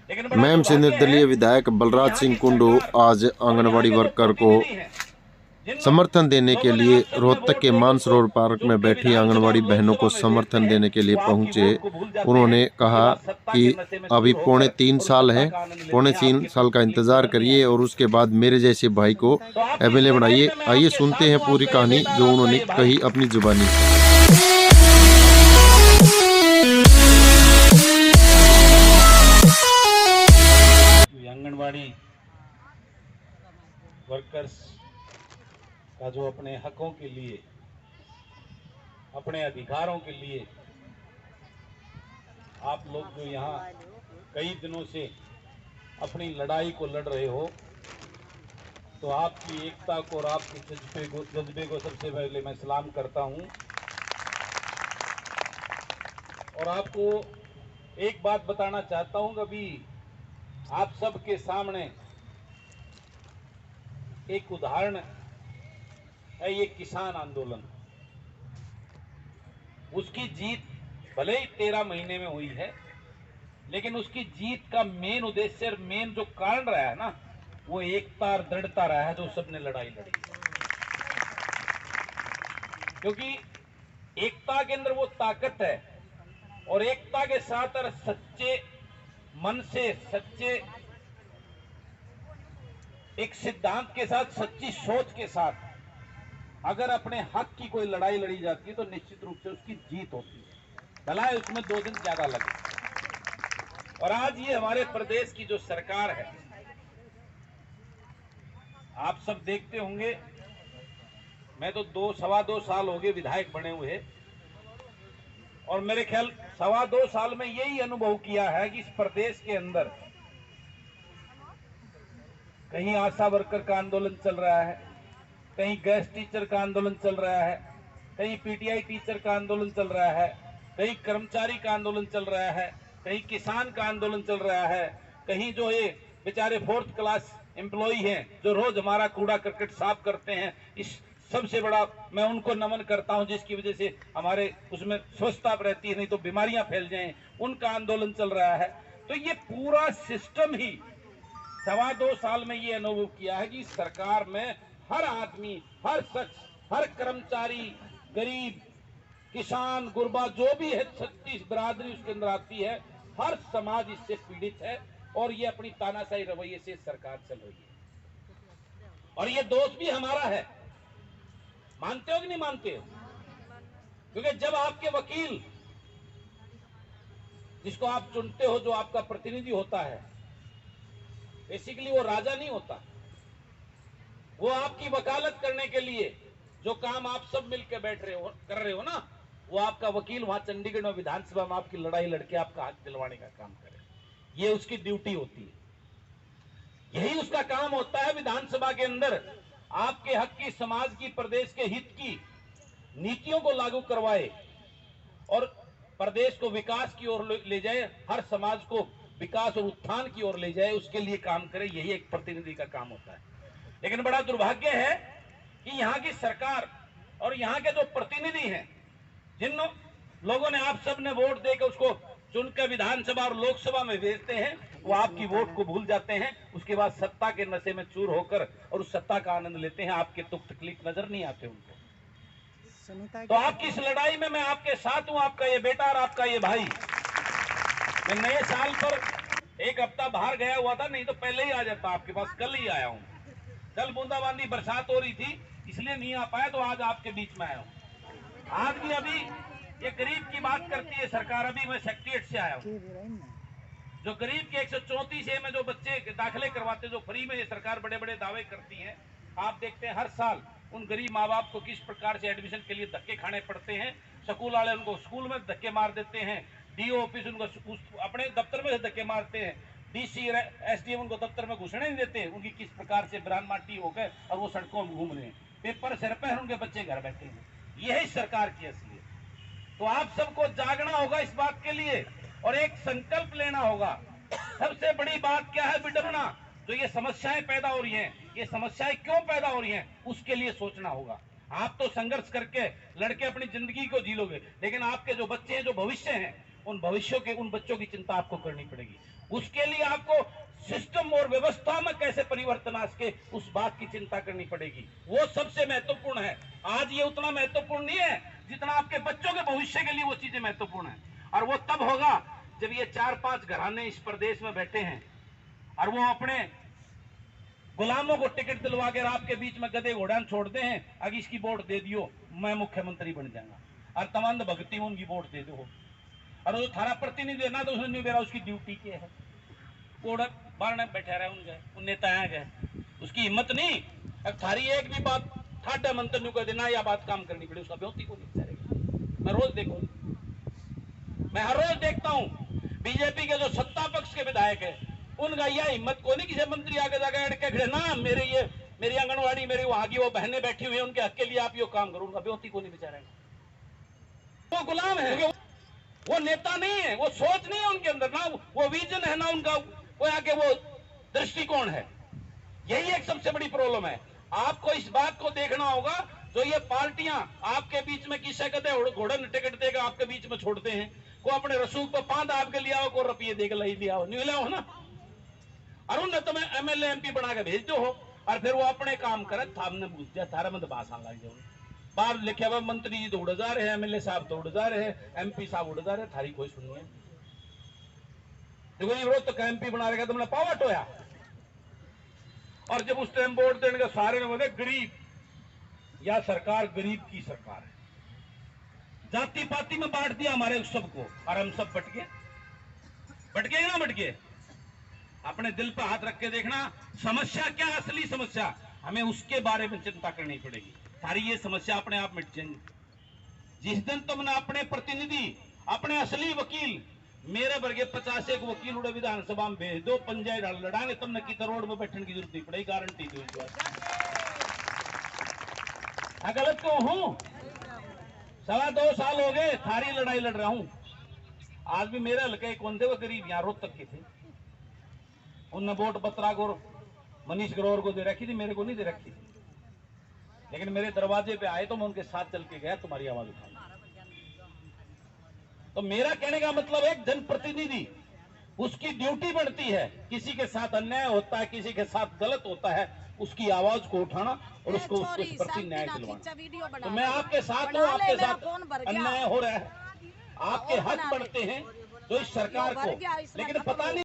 Ma'am से निर्दलीय विधायक बलराज सिंह कुंडू आज आंगनबाड़ी वर्कर को समर्थन देने के लिए रोहतक के मानसरोवर पार्क में बैठी आंगनबाड़ी बहनों को समर्थन देने के लिए पहुंचे। उन्होंने कहा कि अभी 3.25 साल है, 3.25 साल का इंतजार करिए और उसके बाद मेरे जैसे भाई को एमएलए बनाइए। आइए सुनते हैं पूरी कहानी जो उन्होंने कही अपनी जुबानी। आंगनबाड़ी वर्कर्स का जो अपने हकों के लिए, अपने अधिकारों के लिए आप लोग जो यहाँ कई दिनों से अपनी लड़ाई को लड़ रहे हो, तो आपकी एकता को और आपके जज्बे को सबसे पहले मैं सलाम करता हूँ। और आपको एक बात बताना चाहता हूँ, अभी आप सबके सामने एक उदाहरण है, ये किसान आंदोलन। उसकी जीत भले ही 13 महीने में हुई है, लेकिन उसकी जीत का मेन उद्देश्य और मेन जो कारण रहा है ना, वो एकता और दृढ़ता रहा है जो सबने लड़ाई लड़ी। क्योंकि एकता के अंदर वो ताकत है, और एकता के साथ और सच्चे मन से, सच्चे एक सिद्धांत के साथ, सच्ची सोच के साथ अगर अपने हक की कोई लड़ाई लड़ी जाती है तो निश्चित रूप से उसकी जीत होती है, भला है उसमें 2 दिन ज्यादा लगे। और आज ये हमारे प्रदेश की जो सरकार है, आप सब देखते होंगे, मैं तो 2-2.25 साल हो गए विधायक बने हुए, और मेरे ख्याल 2.25 साल में यही अनुभव किया है कि इस प्रदेश के अंदर कहीं आशा वर्कर का आंदोलन चल रहा है, कहीं गैस टीचर का आंदोलन चल रहा है, कहीं पीटीआई टीचर का आंदोलन चल रहा है, कहीं कर्मचारी का आंदोलन चल रहा है, कहीं किसान का आंदोलन चल रहा है, कहीं जो ये बेचारे 4th क्लास एम्प्लॉय हैं जो रोज हमारा कूड़ा करकट साफ करते हैं, इस सबसे बड़ा मैं उनको नमन करता हूं जिसकी वजह से हमारे उसमें स्वच्छता रहती है, नहीं तो बीमारियां फैल जाएं, उनका आंदोलन चल रहा है। तो ये पूरा सिस्टम ही 2.25 साल में ये अनुभव किया है कि सरकार में हर आदमी, हर शख्स, हर कर्मचारी, गरीब, किसान, गुरबा, जो भी है 36 बिरादरी उसके अंदर आती है, हर समाज इससे पीड़ित है, और ये अपनी तानाशाही रवैये से सरकार चल रही है। और ये दोष भी हमारा है, मानते हो कि नहीं मानते हो? क्योंकि जब आपके वकील, जिसको आप चुनते हो, जो आपका प्रतिनिधि होता है, बेसिकली वो राजा नहीं होता, वो आपकी वकालत करने के लिए जो काम आप सब मिलकर कर रहे हो ना, वो आपका वकील वहां चंडीगढ़ में विधानसभा में आपकी लड़ाई लड़के आपका हक दिलवाने का काम करे। ये उसकी ड्यूटी होती है, यही उसका काम होता है। विधानसभा के अंदर आपके हक की, समाज की, प्रदेश के हित की नीतियों को लागू करवाए और प्रदेश को विकास की ओर ले जाए, हर समाज को विकास और उत्थान की ओर ले जाए, उसके लिए काम करे। यही एक प्रतिनिधि का काम होता है। लेकिन बड़ा दुर्भाग्य है कि यहाँ की सरकार और यहाँ के जो प्रतिनिधि हैं, जिन लोगों ने आप सब ने वोट देकर उसको चुनकर विधानसभा और लोकसभा में भेजते हैं, वो आपकी वोट को भूल जाते हैं। उसके बाद सत्ता के नशे में चूर होकर और उस सत्ता का आनंद लेते हैं, आपके तुक तकलीफ नजर नहीं आते उनको। तो आपकी इस लड़ाई में मैं आपके साथ हूं, आपका ये बेटा और आपका ये भाई। मैं नए साल पर 1 हफ्ता बाहर गया हुआ था, नहीं तो पहले ही आ जाता आपके पास। कल ही आया हूं, कल बूंदाबांदी बरसात हो रही थी इसलिए नहीं आ पाया, तो आज आपके बीच में आया हूं। आज भी अभी ये गरीब की बात करती है सरकार। अभी मैं सेक्रेटरीट से आया हूं, जो गरीब के 134A में जो बच्चे दाखिले करवाते, जो फ्री में ये सरकार बड़े बड़े दावे करती है। आप देखते हैं हर साल उन गरीब माँ बाप को किस प्रकार से एडमिशन के लिए धक्के खाने पड़ते हैं। स्कूल वाले उनको स्कूल में धक्के मार देते हैं, डीओ ऑफिस उनको अपने दफ्तर में धक्के मारते हैं, डीसी एसडीएम उनको दफ्तर में घुसने नहीं देते। उनकी किस प्रकार से ब्रान माटी हो गए और वो सड़कों में घूम रहे हैं, पेपर सिर पे है, उनके बच्चे घर बैठे हैं। यही सरकार की असलियत। तो आप सबको जागना होगा इस बात के लिए और एक संकल्प लेना होगा। सबसे बड़ी बात क्या है? विडंबना। जो ये समस्याएं पैदा हो रही हैं, ये समस्याएं क्यों पैदा हो रही हैं, उसके लिए सोचना होगा। आप तो संघर्ष करके लड़के अपनी जिंदगी को जी लोगे, लेकिन आपके जो बच्चे हैं, जो भविष्य हैं, उन भविष्यों के, उन बच्चों की चिंता आपको करनी पड़ेगी। उसके लिए आपको सिस्टम और व्यवस्था में कैसे परिवर्तन आ सके, उस बात की चिंता करनी पड़ेगी। वो सबसे महत्वपूर्ण है। आज ये उतना महत्वपूर्ण नहीं है जितना आपके बच्चों के भविष्य के लिए वो चीजें महत्वपूर्ण है। और वो तब होगा जब ये 4-5 घराने इस प्रदेश में बैठे हैं और वो अपने गुलामों को टिकट दिलवा के आपके बीच में गधे घोड़ान छोड़ते हैं, अगर इसकी वोट दे दियो मैं मुख्यमंत्री बन जाऊंगा, और तमाम भक्ति में उनकी वोट दे दो। और जो थारा प्रतिनिधि है ना, तो उसने नहीं बेरा उसकी ड्यूटी के है, कोड़ा बारने बैठे रहे उनके उन नेता गए, उसकी हिम्मत नहीं। अब थारी एक भी बात ठाडा मंत्री ने कह देना या बात काम करनी पड़ी, उसका ब्योती को नहीं करेगा। मैं रोज देखूं, मैं हर रोज देखता हूं बीजेपी के जो सत्ता पक्ष के विधायक है, उनका यह हिम्मत को नहीं किसी मंत्री आगे जाकर अड़के खड़े ना, मेरी आंगनवाड़ी मेरी वहां की वो बहनें बैठी हुई है, उनके हक के लिए आप यो काम करो, उनका ब्योती को नहीं बेचारेगा। वो गुलाम है, वो नेता नहीं है, वो सोच नहीं है उनके अंदर ना, वो विजन है ना उनका, वो आगे वो दृष्टिकोण है। यही एक सबसे बड़ी प्रॉब्लम है। आपको इस बात को देखना होगा, जो ये पार्टियां आपके बीच में किसे कहते घोड़न टिकट देगा आपके बीच में छोड़ते हैं, को अपने रसूख पर पांद आपके लिया हो, को रुपये देकर लाई लिया हो, नहीं लिया हो ना, और उन तुम्हें एमएलए एमपी बना के भेज दो हो, और फिर वो अपने काम करे, थामने पूछ दिया थारा में भाषण लग जाओ। बाहर लिखे हुए मंत्री जी तो उड़ जा रहे हैं, एमएलए साहब तो उड़ जा रहे हैं, एमपी साहब उड़ जा रहे हैं, थारी कोई सुनिए। देखो ये विरोध तो एमपी बना रहेगा, तुमने पावर टोया। और जब उस टाइम वोट देने का सारे में बोले गरीब या सरकार गरीब की सरकार है, जाति पाति में बांट दिया हमारे सबको, और हम सब बटके ना बटके। अपने दिल पर हाथ रख के देखना, समस्या क्या, असली समस्या हमें उसके बारे में चिंता करनी पड़ेगी। सारी ये समस्या अपने आप मिट जाएंगी जिस दिन तुमने अपने प्रतिनिधि, अपने असली वकील, मेरे वर्गे 50 एक वकील उड़े विधानसभा में भेज दो, पंजाब लड़ाने, तुमने की रोड में बैठने की जरूरत नहीं पड़ेगी, गारंटी दो। गलत क्यों हूं? 2.25 साल हो गए थारी लड़ाई लड़ रहा हूं। आज भी मेरे हल्के कौन थे, वो गरीब यहाँ रोहतक के थे, उनने वोट बत्रा को मनीष ग्रोवर को दे रखी थी, मेरे को नहीं दे रखी थी, लेकिन मेरे दरवाजे पे आए तो मैं उनके साथ चल के गया तुम्हारी आवाज उठाने। तो मेरा कहने का मतलब एक जनप्रतिनिधि, उसकी ड्यूटी बढ़ती है, किसी के साथ अन्याय होता है, किसी के साथ गलत होता है, उसकी आवाज को उठाना और उसको उस प्रति न्याय दिलवाना। तो मैं आपके साथ हूँ, आपके साथ अन्याय हो रहा है, आपके हक बढ़ते हैं जो इस सरकार को, लेकिन पता नहीं